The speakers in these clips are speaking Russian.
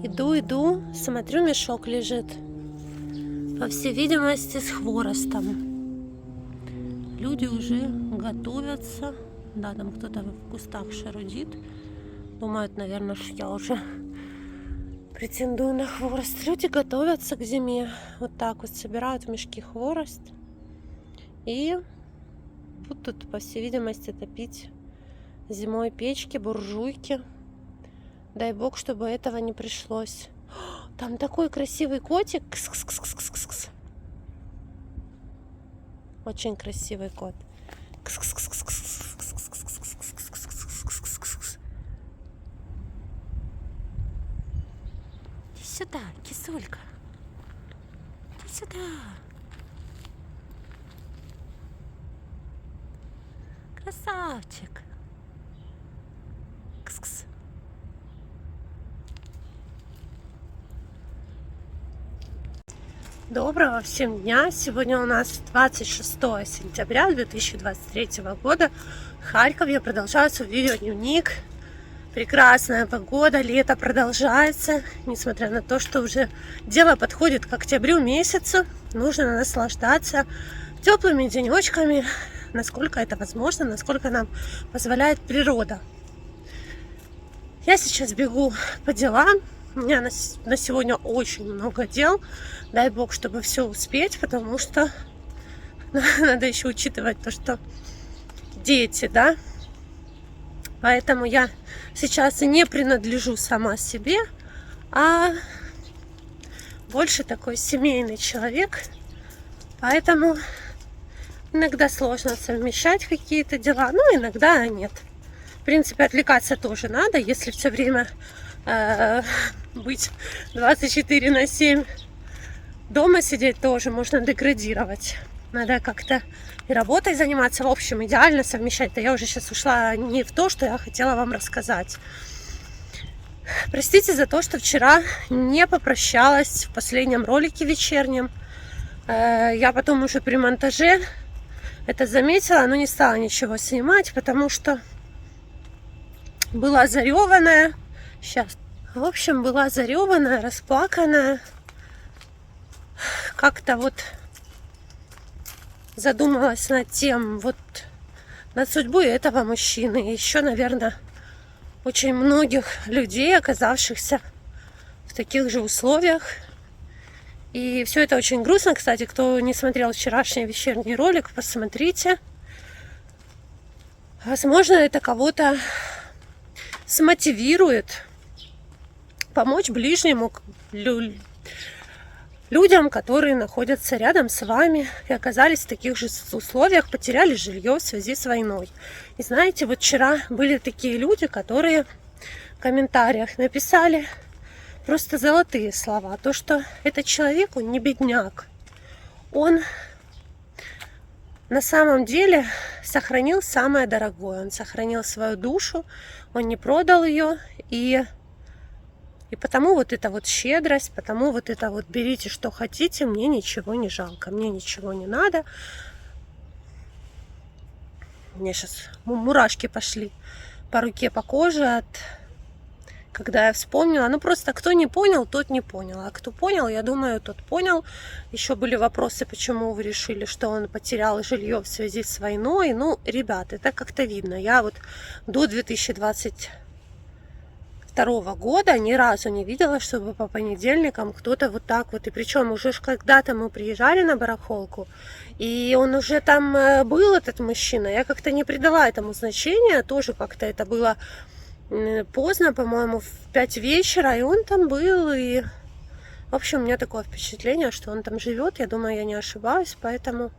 Иду, смотрю, мешок лежит. По всей видимости, с хворостом. Люди уже готовятся. Да, там кто-то в кустах шарудит. Думают, наверное, что я уже претендую на хворост. Люди готовятся к зиме. Вот так вот собирают в мешки хворост. И будут, по всей видимости, топить зимой печки, буржуйки. Дай бог, чтобы этого не пришлось. Там такой красивый котик. Кс-кс-кс-кс-кс-кс. Очень красивый кот. Иди сюда, кисулька. Иди сюда. Красавчик. Кс-кс. Доброго всем дня! Сегодня у нас 26 сентября 2023 года. Харьков. Я продолжаю свой видеодневник. Прекрасная погода, лето продолжается. Несмотря на то, что уже дело подходит к октябрю месяцу, нужно наслаждаться теплыми денечками, насколько это возможно, насколько нам позволяет природа. Я сейчас бегу по делам. У меня на сегодня очень много дел. Дай бог, чтобы все успеть, потому что надо еще учитывать то, что дети, да. Поэтому я сейчас и не принадлежу сама себе, а больше такой семейный человек. Поэтому иногда сложно совмещать какие-то дела, но иногда нет. В принципе, отвлекаться тоже надо, если все время быть 24/7. Дома сидеть тоже можно деградировать. Надо как-то и работой заниматься. В общем, идеально совмещать. Да я уже сейчас ушла не в то, что я хотела вам рассказать. Простите за то, что вчера не попрощалась в последнем ролике вечернем. Я потом уже при монтаже это заметила, но не стала ничего снимать, потому что была зареванная. Сейчас. В общем, была зареванная, расплаканная. Как-то вот задумалась над тем, вот над судьбой этого мужчины. И еще, наверное, очень многих людей, оказавшихся в таких же условиях. И все это очень грустно. Кстати, кто не смотрел вчерашний вечерний ролик, посмотрите. Возможно, это кого-то смотивирует помочь ближнему, людям, которые находятся рядом с вами и оказались в таких же условиях, потеряли жилье в связи с войной. И знаете, вот вчера были такие люди, которые в комментариях написали просто золотые слова. То, что этот человек, он не бедняк. Он на самом деле сохранил самое дорогое. Он сохранил свою душу, он не продал ее. И потому вот эта вот щедрость, потому вот это вот берите, что хотите, мне ничего не жалко, мне ничего не надо. Мне сейчас мурашки пошли по руке, по коже, когда я вспомнила. Ну просто кто не понял, тот не понял. А кто понял, я думаю, тот понял. Еще были вопросы, почему вы решили, что он потерял жилье в связи с войной. Ну, ребят, это как-то видно. Я вот до 2022 года ни разу не видела, чтобы по понедельникам кто-то вот так вот. И причем уже когда-то мы приезжали на барахолку, и он уже там был, этот мужчина. Я как-то не придала этому значения. Тоже как-то это было поздно, по-моему, в 5 вечера. И он там был. И, в общем, у меня такое впечатление, что он там живет. Я думаю, я не ошибаюсь. Поэтому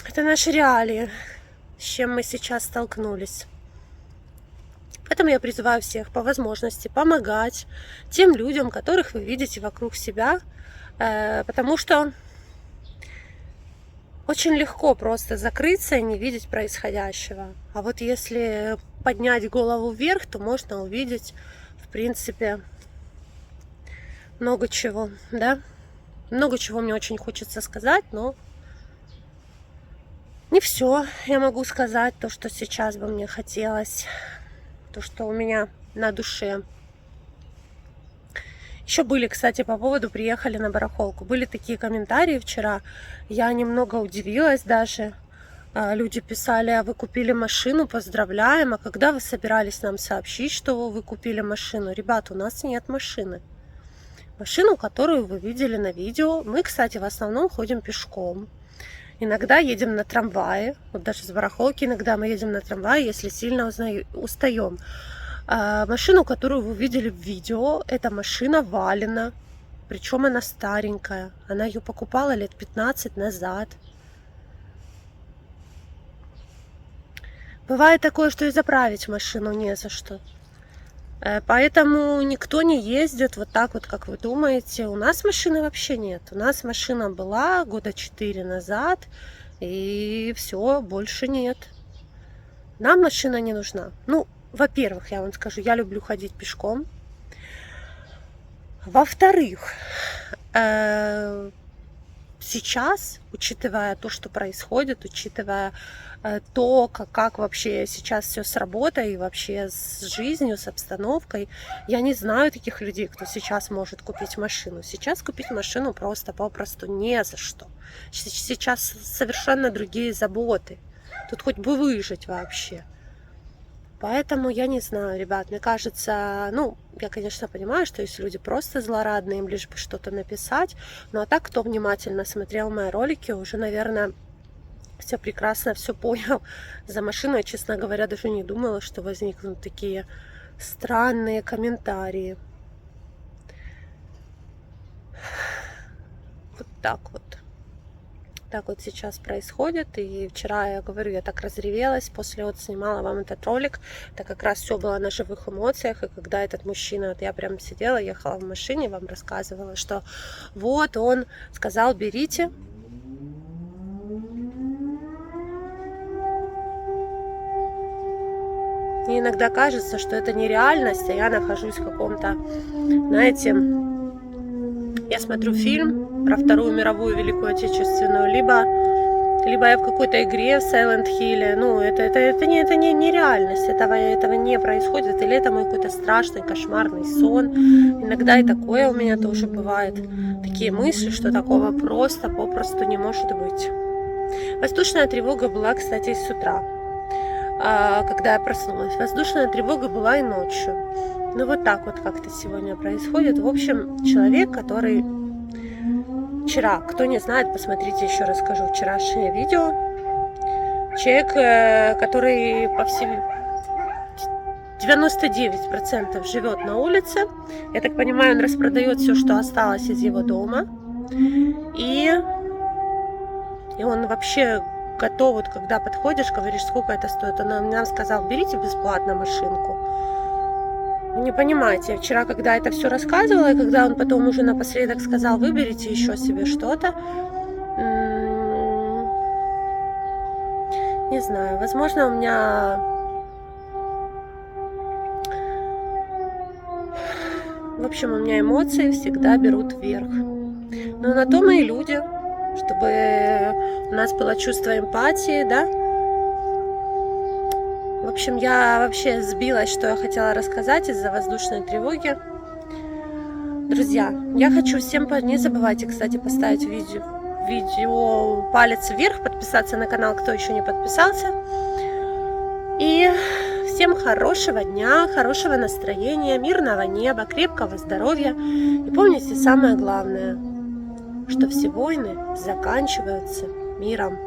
это наши реалии, с чем мы сейчас столкнулись. Поэтому я призываю всех по возможности помогать тем людям, которых вы видите вокруг себя, потому что очень легко просто закрыться и не видеть происходящего. А вот если поднять голову вверх, то можно увидеть, в принципе, много чего, да? Много чего мне очень хочется сказать, но не все я могу сказать, то, что сейчас бы мне хотелось. то, что у меня на душе. Еще были, кстати, по поводу приехали на барахолку. Были такие комментарии вчера. Я немного удивилась даже. Люди писали: а вы купили машину, поздравляем. А когда вы собирались нам сообщить, что вы купили машину? Ребят, у нас нет машины. Машину, которую вы видели на видео. Мы, кстати, в основном ходим пешком. Иногда едем на трамвае. Вот даже с барахолки иногда мы едем на трамвае, если сильно устаем. Машину, которую вы видели в видео, это машина Валина. Причем она старенькая. Она ее покупала лет 15 назад. Бывает такое, что и заправить машину не за что. Поэтому никто не ездит вот так вот, как вы думаете. У нас машины вообще нет. У нас машина была года 4 назад. И все, больше нет. Нам машина не нужна. Ну, во-первых, я вам скажу, я люблю ходить пешком. Во-вторых, сейчас, учитывая то, что происходит, учитывая то, как вообще сейчас все с работой и вообще с жизнью, с обстановкой, я не знаю таких людей, кто сейчас может купить машину. Сейчас купить машину просто попросту не за что. Сейчас совершенно другие заботы. Тут хоть бы выжить вообще. Поэтому я не знаю, ребят, мне кажется, ну, я, конечно, понимаю, что есть люди просто злорадные, им лишь бы что-то написать, но а так, кто внимательно смотрел мои ролики, уже, наверное, все прекрасно, все понял. За машину я, честно говоря, даже не думала, что возникнут такие странные комментарии. Вот так вот. Так вот сейчас происходит. И вчера, я говорю, я так разревелась. После вот снимала вам этот ролик. Это как раз все было на живых эмоциях. И когда этот мужчина, вот я прям сидела, ехала в машине, вам рассказывала, что вот он сказал: берите. Мне иногда кажется, что это нереальность, а я нахожусь в каком-то, знаете, я смотрю фильм про Вторую мировую Великую Отечественную, либо я в какой-то игре в Silent Hill. Ну, это не реальность, этого не происходит, или это мой какой-то страшный, кошмарный сон. Иногда и такое у меня тоже бывает. Такие мысли, что такого попросту не может быть. Воздушная тревога была, кстати, с утра, когда я проснулась. Воздушная тревога была и ночью. Ну вот так вот как-то сегодня происходит. В общем, человек, который вчера, кто не знает, посмотрите, еще расскажу вчерашнее видео. Человек, который по всей 99% живет на улице. Я так понимаю, он распродает все, что осталось из его дома. И он вообще готов, вот когда подходишь, говоришь, сколько это стоит. Он нам сказал: берите бесплатно машинку. Вы не понимаете, вчера, когда это все рассказывала, и когда он потом уже напоследок сказал: выберите еще себе что-то, не знаю, возможно, у меня в общем, у меня эмоции всегда берут вверх. Но на то мы и люди, чтобы у нас было чувство эмпатии, да? В общем, я вообще сбилась, что я хотела рассказать из-за воздушной тревоги. Друзья, я хочу всем, не забывайте, кстати, поставить видео палец вверх, подписаться на канал, кто еще не подписался. И всем хорошего дня, хорошего настроения, мирного неба, крепкого здоровья. И помните самое главное, что все войны заканчиваются миром.